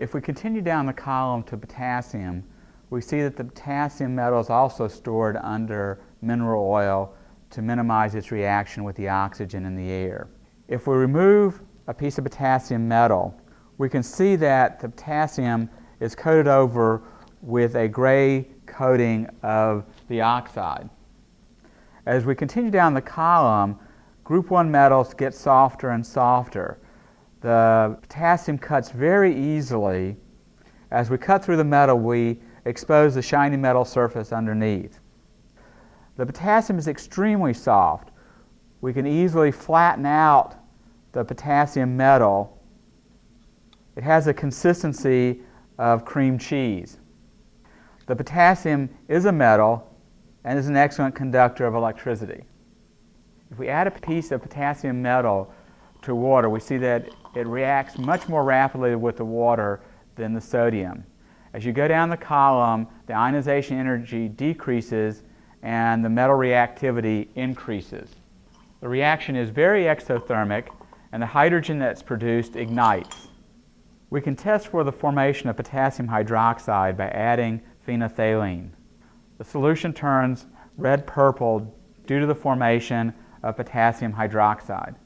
If we continue down the column to potassium, we see that the potassium metal is also stored under mineral oil to minimize its reaction with the oxygen in the air. If we remove a piece of potassium metal, we can see that the potassium is coated over with a gray coating of the oxide. As we continue down the column, group 1 metals get softer and softer. The potassium cuts very easily. As we cut through the metal, we expose the shiny metal surface underneath. The potassium is extremely soft. We can easily flatten out the potassium metal. It has a consistency of cream cheese. The potassium is a metal and is an excellent conductor of electricity. If we add a piece of potassium metal to water, we see that it reacts much more rapidly with the water than the sodium. As you go down the column, the ionization energy decreases and the metal reactivity increases. The reaction is very exothermic, and the hydrogen that's produced ignites. We can test for the formation of potassium hydroxide by adding phenolphthalein. The solution turns red-purple due to the formation of potassium hydroxide.